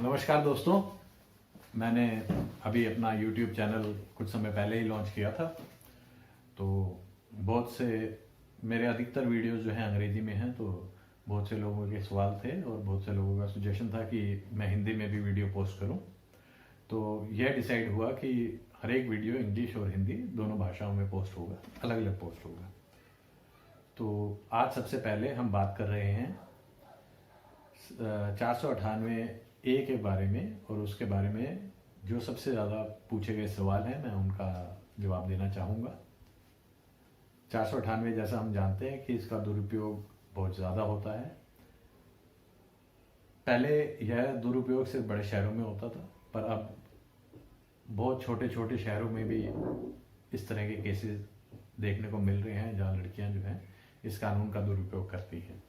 नमस्कार दोस्तों। मैंने अभी अपना YouTube चैनल कुछ समय पहले ही लॉन्च किया था। तो बहुत से मेरे अधिकतर वीडियोस जो हैं अंग्रेजी में हैं, तो बहुत से लोगों के सवाल थे और बहुत से लोगों का सुजेशन था कि मैं हिंदी में भी वीडियो पोस्ट करूं। तो यह डिसाइड हुआ कि हर एक वीडियो इंग्लिश और हिंदी दोनों भाषाओं में पोस्ट होगा, अलग अलग पोस्ट होगा। तो आज सबसे पहले हम बात कर रहे हैं 498A के बारे में, और उसके बारे में जो सबसे ज़्यादा पूछे गए सवाल हैं मैं उनका जवाब देना चाहूँगा। 498 जैसा हम जानते हैं कि इसका दुरुपयोग बहुत ज़्यादा होता है। पहले यह दुरुपयोग सिर्फ बड़े शहरों में होता था, पर अब बहुत छोटे छोटे शहरों में भी इस तरह के केसेस देखने को मिल रहे हैं जहाँ लड़कियां जो हैं इस कानून का दुरुपयोग करती हैं।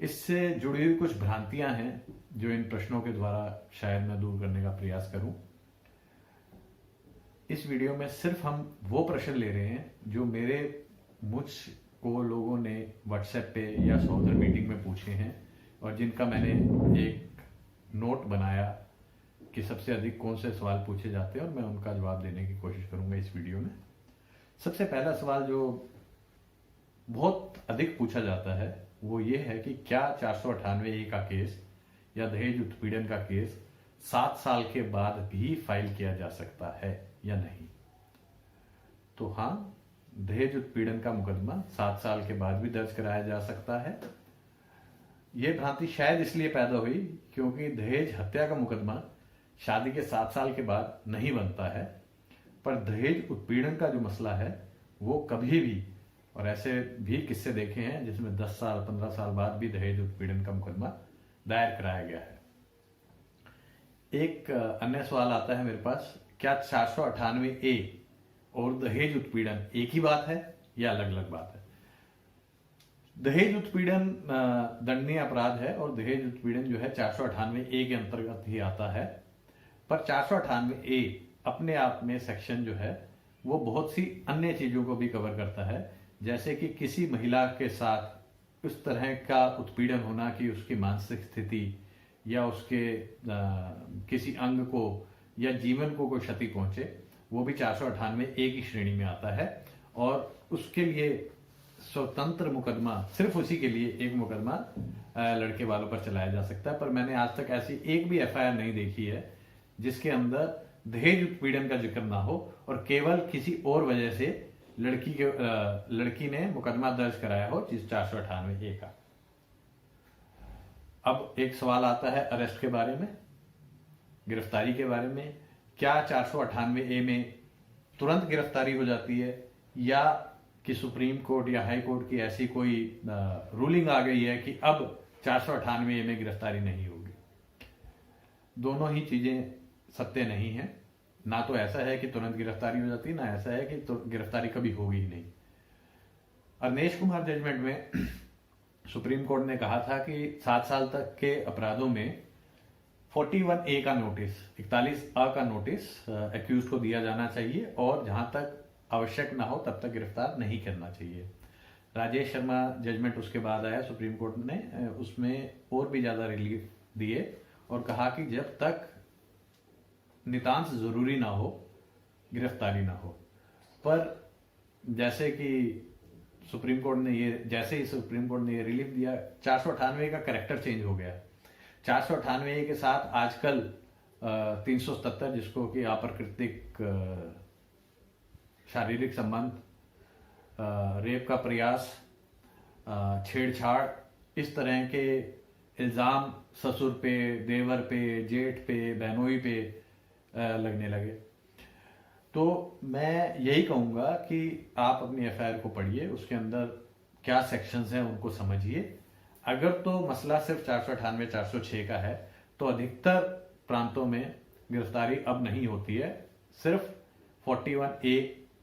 इससे जुड़ी हुई कुछ भ्रांतियां हैं जो इन प्रश्नों के द्वारा शायद मैं दूर करने का प्रयास करूं। इस वीडियो में सिर्फ हम वो प्रश्न ले रहे हैं जो मुझको लोगों ने व्हाट्सएप पे या सहोदर मीटिंग में पूछे हैं, और जिनका मैंने एक नोट बनाया कि सबसे अधिक कौन से सवाल पूछे जाते हैं, और मैं उनका जवाब देने की कोशिश करूंगा इस वीडियो में। सबसे पहला सवाल जो बहुत अधिक पूछा जाता है वो ये है कि क्या 498A का केस या दहेज उत्पीड़न का केस 7 साल के बाद भी फाइल किया जा सकता है या नहीं। तो हाँ, दहेज उत्पीड़न का मुकदमा 7 साल के बाद भी दर्ज कराया जा सकता है। यह भ्रांति शायद इसलिए पैदा हुई क्योंकि दहेज हत्या का मुकदमा शादी के 7 साल के बाद नहीं बनता है, पर दहेज उत्पीड़न का जो मसला है वो कभी भी, और ऐसे भी किस्से देखे हैं जिसमें 10 साल 15 साल बाद भी दहेज उत्पीड़न का मुकदमा दायर कराया गया है। एक अन्य सवाल आता है मेरे पास, क्या 498A और दहेज उत्पीड़न एक ही बात है या अलग अलग बात है? दहेज उत्पीड़न दंडनीय अपराध है और दहेज उत्पीड़न जो है 498A के अंतर्गत ही आता है। पर 498A अपने आप में सेक्शन जो है वो बहुत सी अन्य चीजों को भी कवर करता है, जैसे कि किसी महिला के साथ उस तरह का उत्पीड़न होना कि उसकी मानसिक स्थिति या उसके किसी अंग को या जीवन को कोई क्षति पहुंचे, वो भी 498A की श्रेणी में आता है। और उसके लिए स्वतंत्र मुकदमा, सिर्फ उसी के लिए एक मुकदमा लड़के वालों पर चलाया जा सकता है। पर मैंने आज तक ऐसी एक भी FIR नहीं देखी है जिसके अंदर दहेज उत्पीड़न का जिक्र ना हो और केवल किसी और वजह से लड़की ने मुकदमा दर्ज कराया हो, जिस 498A का। अब एक सवाल आता है अरेस्ट के बारे में, गिरफ्तारी के बारे में। क्या 498A में तुरंत गिरफ्तारी हो जाती है, या कि सुप्रीम कोर्ट या हाई कोर्ट की ऐसी कोई रूलिंग आ गई है कि अब 498A में गिरफ्तारी नहीं होगी? दोनों ही चीजें सत्य नहीं है। ना तो ऐसा है कि तुरंत गिरफ्तारी हो जाती है, ना ऐसा है कि तो गिरफ्तारी कभी होगी ही नहीं। अवनेश कुमार जजमेंट में सुप्रीम कोर्ट ने कहा था कि 7 साल तक के अपराधों में 41A का नोटिस, 41A का नोटिस एक्यूज को दिया जाना चाहिए, और जहां तक आवश्यक ना हो तब तक गिरफ्तार नहीं करना चाहिए। राजेश शर्मा जजमेंट उसके बाद आया, सुप्रीम कोर्ट ने उसमें और भी ज्यादा रिलीफ दिए और कहा कि जब तक नितांत जरूरी ना हो गिरफ्तारी ना हो। पर जैसे ही सुप्रीम कोर्ट ने ये रिलीफ दिया, 498 का कैरेक्टर चेंज हो गया। 498 के साथ आजकल 377, जिसको कि अप्राकृतिक शारीरिक संबंध, रेप का प्रयास, छेड़छाड़, इस तरह के इल्जाम ससुर पे, देवर पे, जेठ पे, बहनोई पे लगने लगे। तो मैं यही कहूंगा कि आप अपनी FIR को पढ़िए, उसके अंदर क्या सेक्शंस हैं उनको समझिए। अगर तो मसला सिर्फ 498 406 का है तो अधिकतर प्रांतों में गिरफ्तारी अब नहीं होती है। सिर्फ 41A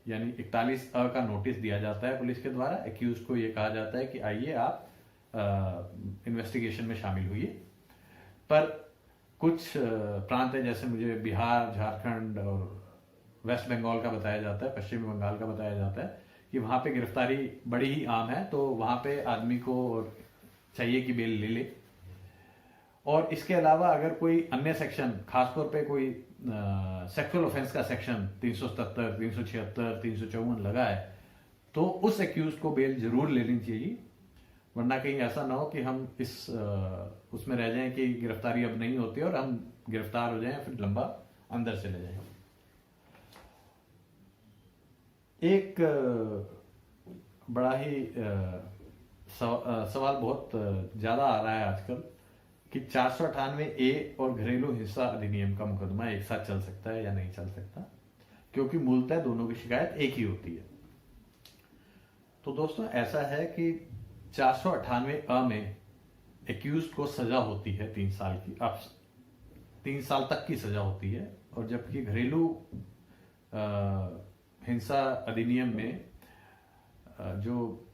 यानी 41A का नोटिस दिया जाता है पुलिस के द्वारा। एक्यूज को यह कहा जाता है कि आइए आप इन्वेस्टिगेशन में शामिल हुई। पर कुछ प्रांत है, जैसे मुझे बिहार, झारखंड और वेस्ट बंगाल का बताया जाता है, पश्चिम बंगाल का बताया जाता है कि वहां पे गिरफ्तारी बड़ी ही आम है। तो वहां पे आदमी को चाहिए कि बेल ले ले, और इसके अलावा अगर कोई अन्य सेक्शन, खासतौर पे कोई सेक्सुअल ऑफेंस का सेक्शन 377, 376, 354 लगा है, तो उस एक्यूज को बेल जरूर लेनी चाहिए, वरना कहीं ऐसा ना हो कि हम उसमें रह जाएं कि गिरफ्तारी अब नहीं होती और हम गिरफ्तार हो जाएं, फिर लंबा अंदर चले जाएं। एक बड़ा ही सवाल बहुत ज्यादा आ रहा है आजकल कि 498A और घरेलू हिंसा अधिनियम का मुकदमा एक साथ चल सकता है या नहीं चल सकता, क्योंकि मूलतः दोनों की शिकायत एक ही होती है। तो दोस्तों ऐसा है कि 498A में एक्यूज को सजा होती है 3 साल की, अब 3 साल तक की सजा होती है, और जबकि घरेलू हिंसा अधिनियम में जो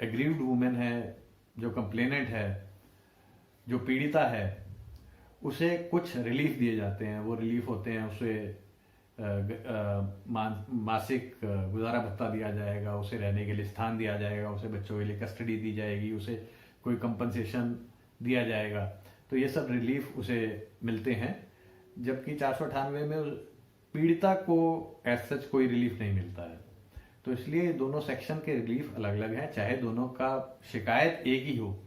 एग्रीव्ड वुमेन है, जो कंप्लेनेंट है, जो पीड़िता है, उसे कुछ रिलीफ दिए जाते हैं। वो रिलीफ होते हैं, उसे मासिक गुजारा भत्ता दिया जाएगा, उसे रहने के लिए स्थान दिया जाएगा, उसे बच्चों के लिए कस्टडी दी जाएगी, उसे कोई कंपनसेशन दिया जाएगा। तो ये सब रिलीफ उसे मिलते हैं, जबकि 498 में पीड़िता को एज सच कोई रिलीफ नहीं मिलता है। तो इसलिए दोनों सेक्शन के रिलीफ अलग अलग हैं, चाहे दोनों का शिकायत एक ही हो,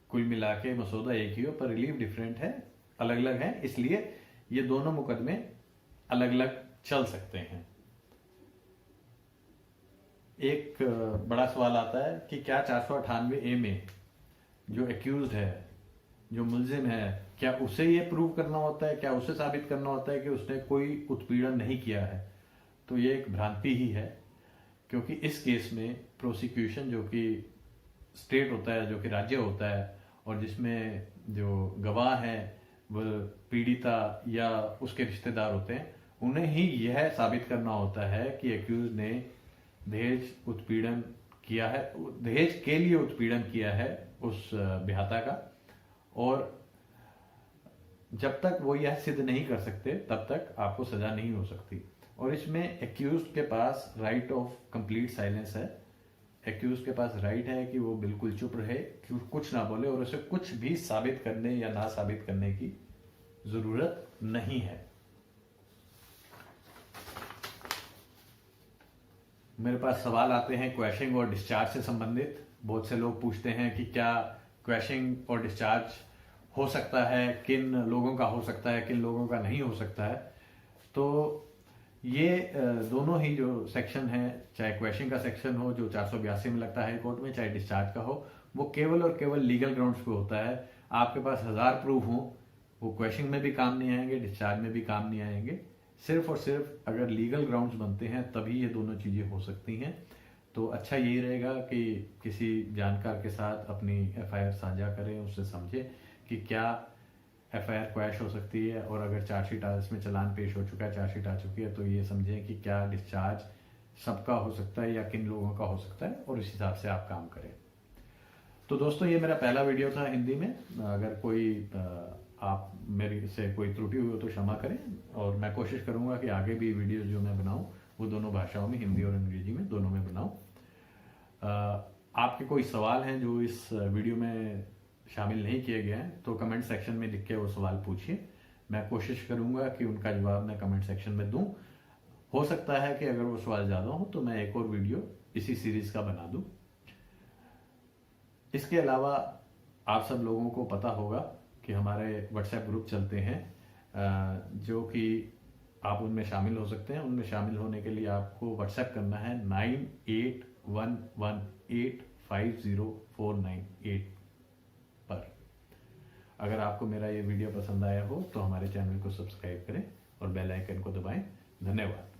कुल मिला के मसौदा एक ही हो, पर रिलीफ डिफरेंट है, अलग अलग है। इसलिए ये दोनों मुकदमे अलग अलग चल सकते हैं। एक बड़ा सवाल आता है कि क्या 498A में जो एक्यूज्ड है, जो मुल्जिम है, क्या उसे ये प्रूव करना होता है, क्या उसे साबित करना होता है कि उसने कोई उत्पीड़न नहीं किया है? तो ये एक भ्रांति ही है, क्योंकि इस केस में प्रोसिक्यूशन, जो कि स्टेट होता है, जो कि राज्य होता है, और जिसमें जो गवाह हैं वो पीड़िता या उसके रिश्तेदार होते हैं, उन्हें ही यह साबित करना होता है कि एक्यूज ने दहेज उत्पीड़न किया है, दहेज के लिए उत्पीड़न किया है उस विधाता का। और जब तक वो यह सिद्ध नहीं कर सकते तब तक आपको सजा नहीं हो सकती। और इसमें एक्यूज के पास राइट ऑफ कंप्लीट साइलेंस है। एक्यूज के पास राइट है कि वो बिल्कुल चुप रहे, कि कुछ ना बोले, और उसे कुछ भी साबित करने या ना साबित करने की जरूरत नहीं है। मेरे पास सवाल आते हैं क्वैशिंग और डिस्चार्ज से संबंधित। बहुत से लोग पूछते हैं कि क्या क्वैशिंग और डिस्चार्ज हो सकता है, किन लोगों का हो सकता है, किन लोगों का नहीं हो सकता है। तो ये दोनों ही जो सेक्शन है, चाहे क्वैशिंग का सेक्शन हो जो 482 में लगता है हाई कोर्ट में, चाहे डिस्चार्ज का हो, वो केवल और केवल लीगल ग्राउंड्स पे होता है। आपके पास 1000 प्रूफ हो, वो क्वैशिंग में भी काम नहीं आएंगे, डिस्चार्ज में भी काम नहीं आएंगे। सिर्फ और सिर्फ अगर लीगल ग्राउंड्स बनते हैं तभी ये दोनों चीजें हो सकती हैं। तो अच्छा यही रहेगा कि किसी जानकार के साथ अपनी FIR साझा करें, उससे समझे कि क्या FIR क्वैश हो सकती है, और अगर चार्जशीट इसमें चालान पेश हो चुका है, चार्जशीट आ चुकी है, तो ये समझें कि क्या डिस्चार्ज सबका हो सकता है या किन लोगों का हो सकता है, और इस हिसाब से आप काम करें। तो दोस्तों ये मेरा पहला वीडियो था हिंदी में। अगर कोई आप मेरी से कोई त्रुटि हुई हो तो क्षमा करें, और मैं कोशिश करूंगा कि आगे भी वीडियो जो मैं बनाऊं वो दोनों भाषाओं में, हिंदी और अंग्रेजी में, दोनों में बनाऊं। आपके कोई सवाल हैं जो इस वीडियो में शामिल नहीं किए गए हैं तो कमेंट सेक्शन में लिख के वो सवाल पूछिए। मैं कोशिश करूंगा कि उनका जवाब मैं कमेंट सेक्शन में दूं। हो सकता है कि अगर वो सवाल ज्यादा हो तो मैं एक और वीडियो इसी सीरीज का बना दूं। इसके अलावा आप सब लोगों को पता होगा कि हमारे व्हाट्सएप ग्रुप चलते हैं, जो कि आप उनमें शामिल हो सकते हैं। उनमें शामिल होने के लिए आपको व्हाट्सएप करना है 9811850498 पर। अगर आपको मेरा ये वीडियो पसंद आया हो तो हमारे चैनल को सब्सक्राइब करें और बेल आइकन को दबाएं। धन्यवाद।